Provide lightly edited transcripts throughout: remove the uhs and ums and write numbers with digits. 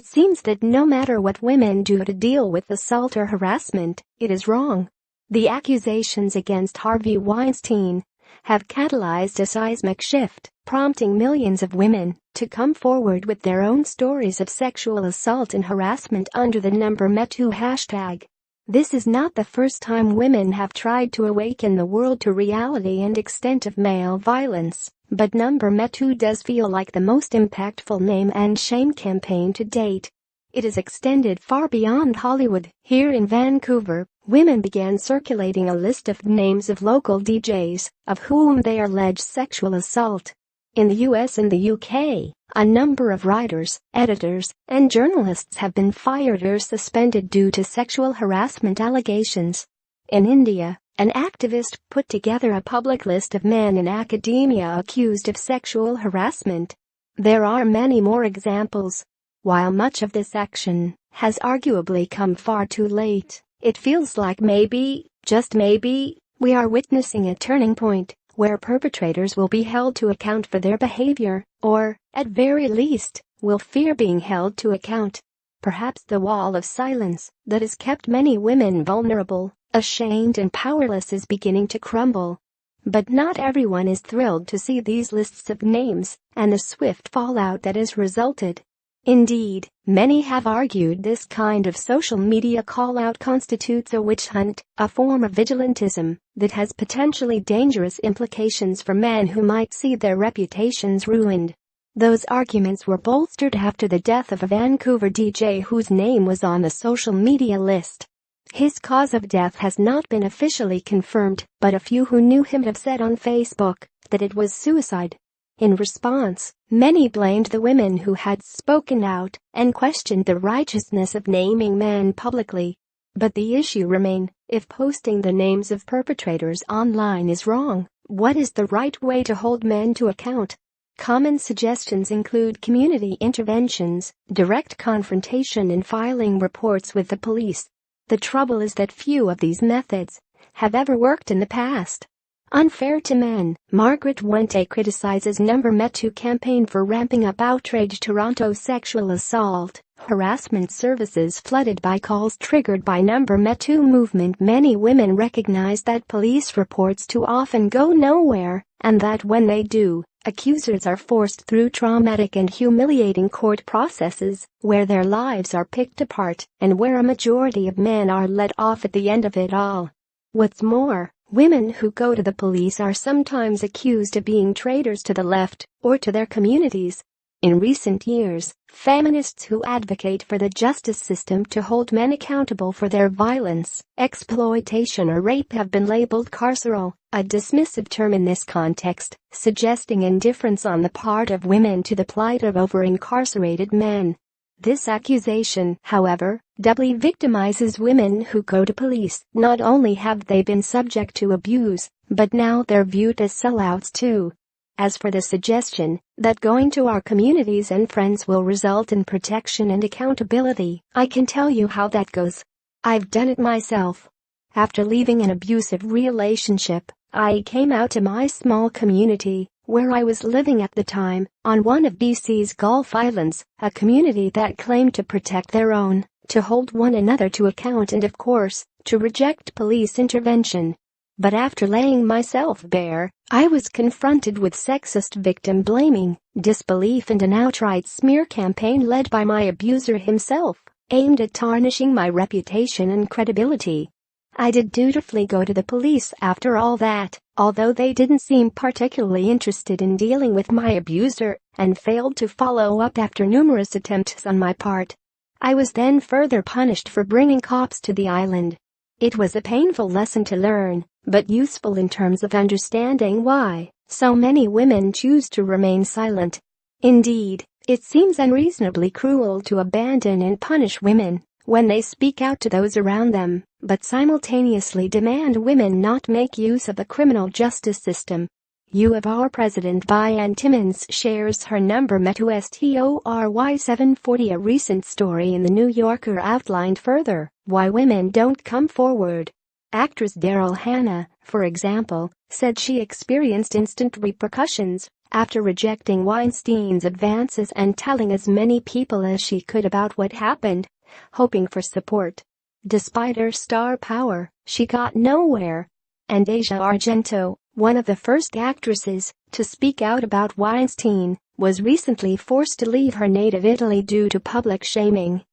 It seems that no matter what women do to deal with assault or harassment, it is wrong. The accusations against Harvey Weinstein have catalyzed a seismic shift, prompting millions of women to come forward with their own stories of sexual assault and harassment under the #MeToo hashtag. This is not the first time women have tried to awaken the world to reality and extent of male violence, but #MeToo does feel like the most impactful name and shame campaign to date. It has extended far beyond Hollywood. Here in Vancouver, women began circulating a list of names of local DJs of whom they allege sexual assault. In the US and the UK, a number of writers, editors, and journalists have been fired or suspended due to sexual harassment allegations. In India, an activist put together a public list of men in academia accused of sexual harassment. There are many more examples. While much of this action has arguably come far too late, it feels like maybe, just maybe, we are witnessing a turning point where perpetrators will be held to account for their behavior, or, at very least, will fear being held to account. Perhaps the wall of silence that has kept many women vulnerable, ashamed and powerless is beginning to crumble. But not everyone is thrilled to see these lists of names and the swift fallout that has resulted. Indeed, many have argued this kind of social media call-out constitutes a witch hunt, a form of vigilantism that has potentially dangerous implications for men who might see their reputations ruined. Those arguments were bolstered after the death of a Vancouver DJ whose name was on the social media list. His cause of death has not been officially confirmed, but a few who knew him have said on Facebook that it was suicide. In response, many blamed the women who had spoken out and questioned the righteousness of naming men publicly. But the issue remains: if posting the names of perpetrators online is wrong, what is the right way to hold men to account? Common suggestions include community interventions, direct confrontation, and filing reports with the police. The trouble is that few of these methods have ever worked in the past. Unfair to men, Margaret Wente criticizes #MeToo campaign for ramping up outrage. Toronto sexual assault, harassment services flooded by calls triggered by #MeToo movement. Many women recognize that police reports too often go nowhere, and that when they do, accusers are forced through traumatic and humiliating court processes, where their lives are picked apart, and where a majority of men are let off at the end of it all. What's more, women who go to the police are sometimes accused of being traitors to the left or to their communities. In recent years, feminists who advocate for the justice system to hold men accountable for their violence, exploitation or rape have been labeled carceral, a dismissive term in this context, suggesting indifference on the part of women to the plight of over-incarcerated men. This accusation, however, doubly victimizes women who go to police. Not only have they been subject to abuse, but now they're viewed as sellouts too. As for the suggestion that going to our communities and friends will result in protection and accountability, I can tell you how that goes. I've done it myself. After leaving an abusive relationship, I came out to my small community, where I was living at the time, on one of BC's Gulf Islands, a community that claimed to protect their own, to hold one another to account and of course, to reject police intervention. But after laying myself bare, I was confronted with sexist victim blaming, disbelief and an outright smear campaign led by my abuser himself, aimed at tarnishing my reputation and credibility. I did dutifully go to the police after all that, although they didn't seem particularly interested in dealing with my abuser, and failed to follow up after numerous attempts on my part. I was then further punished for bringing cops to the island. It was a painful lesson to learn, but useful in terms of understanding why so many women choose to remain silent. Indeed, it seems unreasonably cruel to abandon and punish women when they speak out to those around them, but simultaneously demand women not make use of the criminal justice system. U of R President Diane Timmons shares her #MeToo story 740. A recent story in The New Yorker outlined further why women don't come forward. Actress Daryl Hannah, for example, said she experienced instant repercussions after rejecting Weinstein's advances and telling as many people as she could about what happened, hoping for support. Despite her star power, she got nowhere. And Asia Argento, one of the first actresses to speak out about Weinstein, was recently forced to leave her native Italy due to public shaming.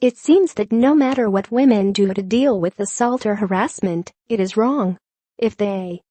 It seems that no matter what women do to deal with assault or harassment, it is wrong. If they